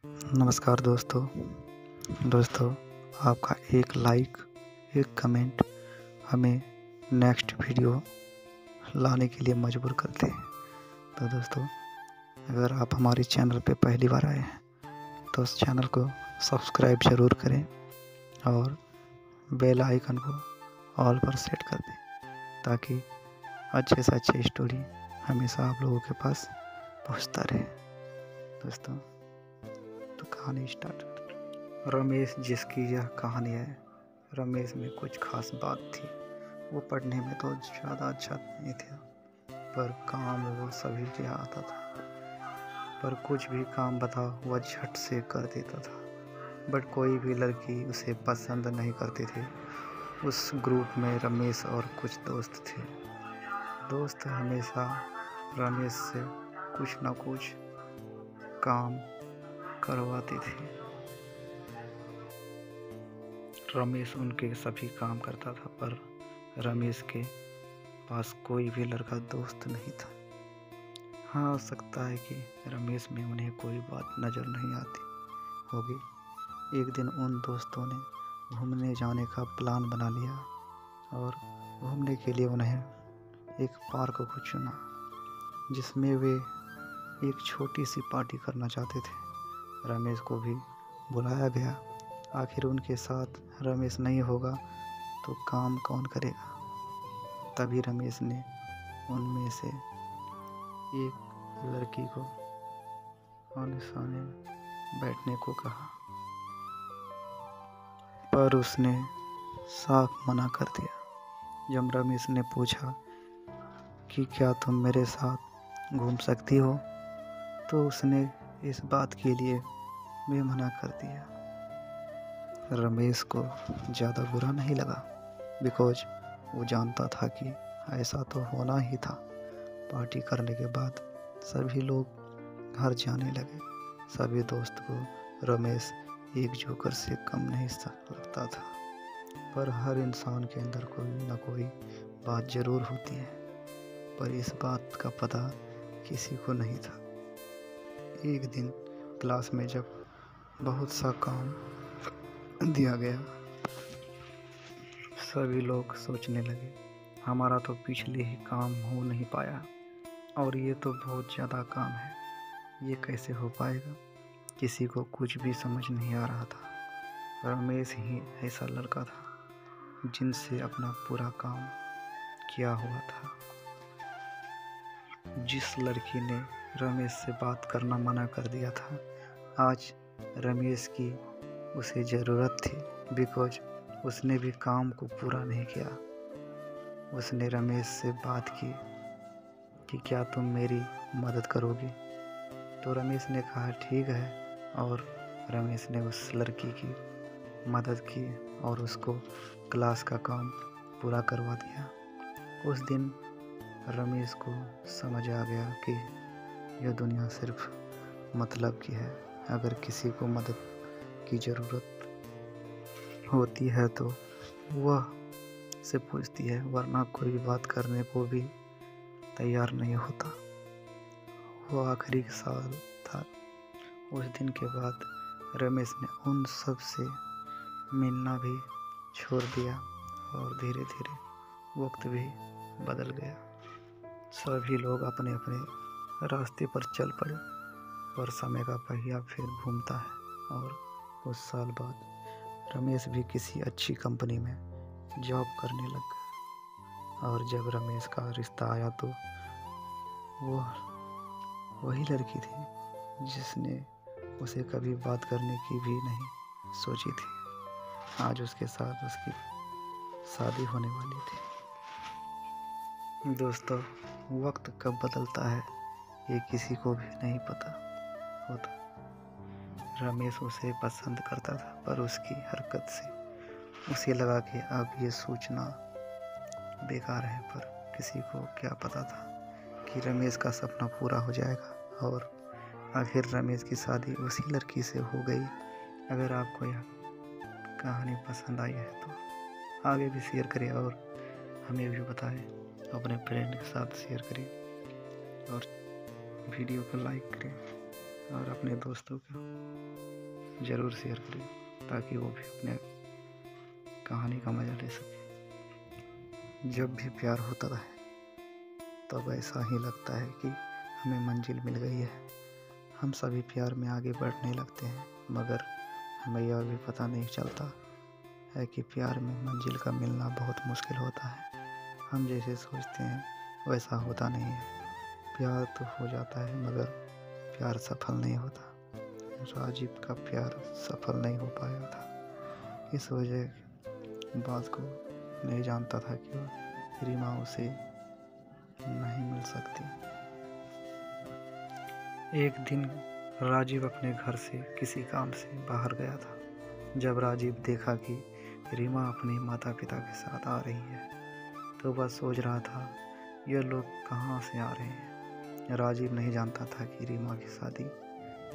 नमस्कार दोस्तों आपका एक लाइक एक कमेंट हमें नेक्स्ट वीडियो लाने के लिए मजबूर करते हैं। तो दोस्तों, अगर आप हमारे चैनल पे पहली बार आए हैं तो उस चैनल को सब्सक्राइब ज़रूर करें और बेल आइकन को ऑल पर सेट कर दें ताकि अच्छे से अच्छे स्टोरी हमेशा आप लोगों के पास पहुंचता रहे। दोस्तों, तो कहानी स्टार्ट। रमेश जिसकी यह कहानी है, रमेश में कुछ खास बात थी। वो पढ़ने में तो ज़्यादा अच्छा नहीं था, पर काम वो सभी के आता था। पर कुछ भी काम बता वह झट से कर देता था। बट कोई भी लड़की उसे पसंद नहीं करती थी। उस ग्रुप में रमेश और कुछ दोस्त थे। दोस्त हमेशा रमेश से कुछ न कुछ काम करवाती थी। रमेश उनके सभी काम करता था, पर रमेश के पास कोई भी लड़का दोस्त नहीं था। हाँ, हो सकता है कि रमेश में उन्हें कोई बात नज़र नहीं आती होगी। एक दिन उन दोस्तों ने घूमने जाने का प्लान बना लिया और घूमने के लिए उन्हें एक पार्क को चुना, जिसमें वे एक छोटी सी पार्टी करना चाहते थे। रमेश को भी बुलाया गया। आखिर उनके साथ रमेश नहीं होगा तो काम कौन करेगा। तभी रमेश ने उनमें से एक लड़की को आने सामने बैठने को कहा, पर उसने साफ मना कर दिया। जब रमेश ने पूछा कि क्या तुम मेरे साथ घूम सकती हो, तो उसने इस बात के लिए भी मना कर दिया। रमेश को ज़्यादा बुरा नहीं लगा, बिकॉज वो जानता था कि ऐसा तो होना ही था। पार्टी करने के बाद सभी लोग घर जाने लगे। सभी दोस्त को रमेश एक जोकर से कम नहीं लगता था, पर हर इंसान के अंदर कोई ना कोई बात ज़रूर होती है, पर इस बात का पता किसी को नहीं था। एक दिन क्लास में जब बहुत सा काम दिया गया, सभी लोग सोचने लगे, हमारा तो पिछले ही काम हो नहीं पाया और ये तो बहुत ज़्यादा काम है, ये कैसे हो पाएगा। किसी को कुछ भी समझ नहीं आ रहा था। रमेश ही ऐसा लड़का था जिनसे अपना पूरा काम किया हुआ था। जिस लड़की ने रमेश से बात करना मना कर दिया था, आज रमेश की उसे ज़रूरत थी, बिकॉज उसने भी काम को पूरा नहीं किया। उसने रमेश से बात की कि क्या तुम मेरी मदद करोगी। तो रमेश ने कहा ठीक है, और रमेश ने उस लड़की की मदद की और उसको क्लास का काम पूरा करवा दिया। उस दिन रमेश को समझ आ गया कि यह दुनिया सिर्फ मतलब की है। अगर किसी को मदद की ज़रूरत होती है तो वह से पूछती है, वरना कोई बात करने को भी तैयार नहीं होता। वो आखिरी साल था। उस दिन के बाद रमेश ने उन सब से मिलना भी छोड़ दिया और धीरे धीरे वक्त भी बदल गया। सभी लोग अपने अपने रास्ते पर चल पड़े, पर समय का पहिया फिर घूमता है और कुछ साल बाद रमेश भी किसी अच्छी कंपनी में जॉब करने लग गया। और जब रमेश का रिश्ता आया तो वही लड़की थी जिसने उसे कभी बात करने की भी नहीं सोची थी। आज उसके साथ उसकी शादी होने वाली थी। दोस्तों, वक्त कब बदलता है ये किसी को भी नहीं पता होता। रमेश उसे पसंद करता था, पर उसकी हरकत से उसे लगा कि अब ये सोचना बेकार है। पर किसी को क्या पता था कि रमेश का सपना पूरा हो जाएगा और आखिर रमेश की शादी उसी लड़की से हो गई। अगर आपको यह कहानी पसंद आई है तो आगे भी शेयर करें और हमें भी बताएं। अपने फ्रेंड के साथ शेयर करें और वीडियो को लाइक करें। और अपने दोस्तों को ज़रूर शेयर करें ताकि वो भी अपने कहानी का मज़ा ले सके। जब भी प्यार होता है तब ऐसा ही लगता है कि हमें मंजिल मिल गई है। हम सभी प्यार में आगे बढ़ने लगते हैं, मगर हमें यह भी पता नहीं चलता है कि प्यार में मंजिल का मिलना बहुत मुश्किल होता है। हम जैसे सोचते हैं वैसा होता नहीं है। प्यार तो हो जाता है मगर प्यार सफल नहीं होता। राजीव का प्यार सफल नहीं हो पाया था। इस वजह बात को नहीं जानता था कि रीमा उसे नहीं मिल सकती। एक दिन राजीव अपने घर से किसी काम से बाहर गया था। जब राजीव देखा कि रीमा अपने माता पिता के साथ आ रही है तो वह सोच रहा था यह लोग कहाँ से आ रहे हैं। राजीव नहीं जानता था कि रीमा की शादी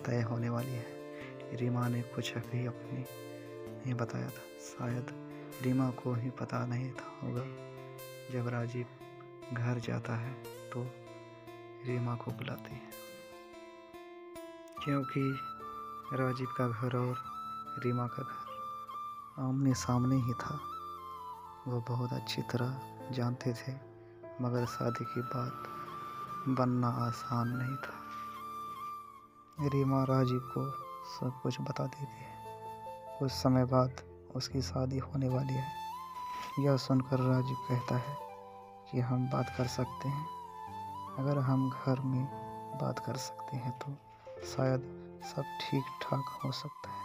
तय होने वाली है। रीमा ने कुछ भी अपने नहीं बताया था। शायद रीमा को ही पता नहीं था होगा। जब राजीव घर जाता है तो रीमा को बुलाती है, क्योंकि राजीव का घर और रीमा का घर आमने सामने ही था। वो बहुत अच्छी तरह जानते थे, मगर शादी की बात बनना आसान नहीं था। रीमा राजीव को सब कुछ बता देती है। कुछ समय बाद उसकी शादी होने वाली है। यह सुनकर राजीव कहता है कि हम बात कर सकते हैं। अगर हम घर में बात कर सकते हैं तो शायद सब ठीक ठाक हो सकता है,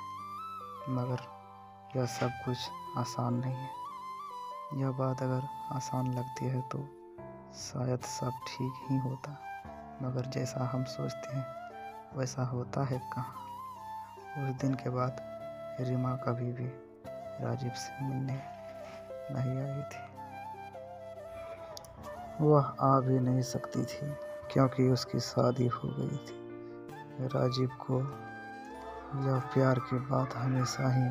मगर यह सब कुछ आसान नहीं है। यह बात अगर आसान लगती है तो शायद सब ठीक ही होता, मगर जैसा हम सोचते हैं वैसा होता है कहाँ। उस दिन के बाद रीमा कभी भी राजीव से मिलने नहीं आई थी। वह आ भी नहीं सकती थी क्योंकि उसकी शादी हो गई थी। राजीव को यह प्यार की बात हमेशा ही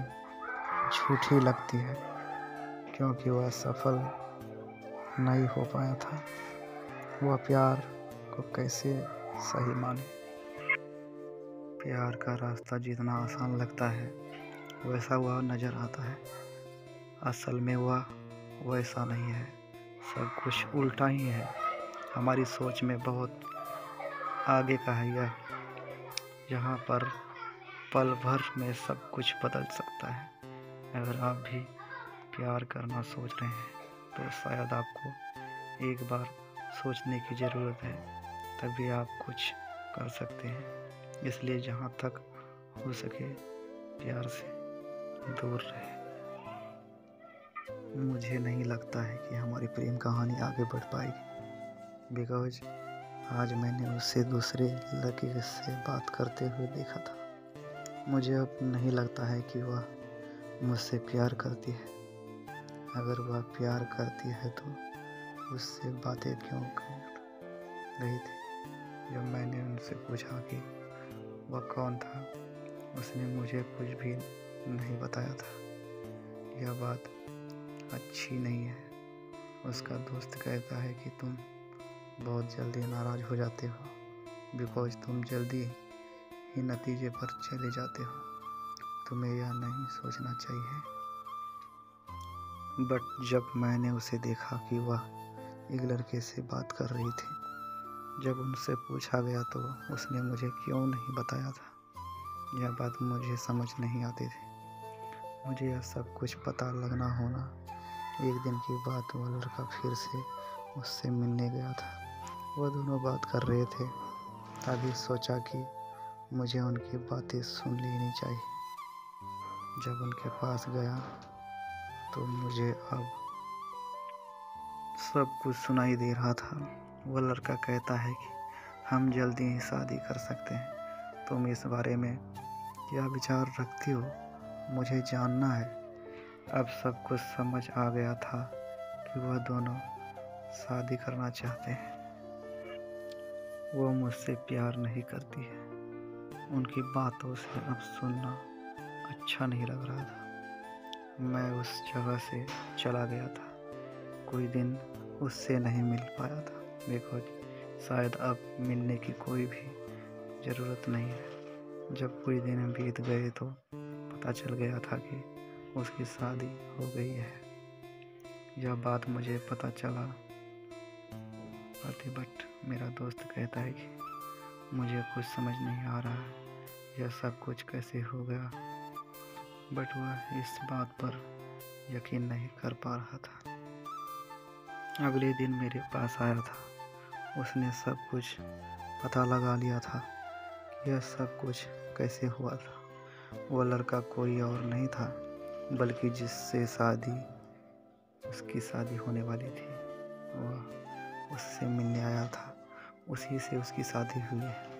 झूठी लगती है क्योंकि वह सफल नहीं हो पाया था। वह प्यार को कैसे सही माने। प्यार का रास्ता जितना आसान लगता है वैसा वह नज़र आता है। असल में वह वैसा नहीं है। सब कुछ उल्टा ही है। हमारी सोच में बहुत आगे का है यह, जहाँ पर पल भर में सब कुछ बदल सकता है। अगर आप भी प्यार करना सोच रहे हैं तो शायद आपको एक बार सोचने की ज़रूरत है, तभी आप कुछ कर सकते हैं। इसलिए जहाँ तक हो सके प्यार से दूर रहे। मुझे नहीं लगता है कि हमारी प्रेम कहानी आगे बढ़ पाएगी, बिकॉज आज मैंने उसे दूसरे लड़के से बात करते हुए देखा था। मुझे अब नहीं लगता है कि वह मुझसे प्यार करती है। अगर वह प्यार करती है तो उससे बातें क्यों कर रही थी। जब मैंने उनसे पूछा कि वह कौन था, उसने मुझे कुछ भी नहीं बताया था। यह बात अच्छी नहीं है। उसका दोस्त कहता है कि तुम बहुत जल्दी नाराज़ हो जाते हो, बिकॉज तुम जल्दी ही नतीजे पर चले जाते हो। तुम्हें यह नहीं सोचना चाहिए। बट जब मैंने उसे देखा कि वह एक लड़के से बात कर रही थी, जब उनसे पूछा गया तो उसने मुझे क्यों नहीं बताया था। यह बात मुझे समझ नहीं आती थी। मुझे यह सब कुछ पता लगना होना। एक दिन की बात, वह लड़का फिर से मुझसे मिलने गया था। वह दोनों बात कर रहे थे, तभी सोचा कि मुझे उनकी बातें सुन लेनी चाहिए। जब उनके पास गया तो मुझे अब सब कुछ सुनाई दे रहा था। वह लड़का कहता है कि हम जल्दी ही शादी कर सकते हैं। तुम इस बारे में क्या विचार रखती हो? मुझे जानना है। अब सब कुछ समझ आ गया था कि वह दोनों शादी करना चाहते हैं। वो मुझसे प्यार नहीं करती है। उनकी बातों से अब सुनना अच्छा नहीं लग रहा था। मैं उस जगह से चला गया था। कोई दिन उससे नहीं मिल पाया था, बिकॉज शायद अब मिलने की कोई भी ज़रूरत नहीं है। जब कुछ दिन बीत गए तो पता चल गया था कि उसकी शादी हो गई है। यह बात मुझे पता चला बट मेरा दोस्त कहता है कि मुझे कुछ समझ नहीं आ रहा यह सब कुछ कैसे हो गया, बट वह इस बात पर यकीन नहीं कर पा रहा था। अगले दिन मेरे पास आया था। उसने सब कुछ पता लगा लिया था कि यह सब कुछ कैसे हुआ था। वह लड़का कोई और नहीं था बल्कि जिससे उसकी शादी होने वाली थी, वह उससे मिलने आया था। उसी से उसकी शादी हुई है।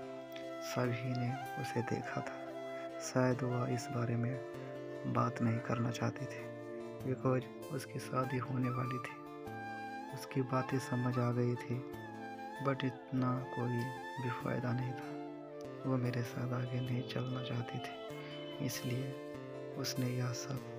सभी ने उसे देखा था। शायद वह इस बारे में बात नहीं करना चाहती थी बिकॉज उसकी शादी होने वाली थी। उसकी बातें समझ आ गई थी बट इतना कोई भी फायदा नहीं था। वो मेरे साथ आगे नहीं चलना चाहती थी, इसलिए उसने यह सब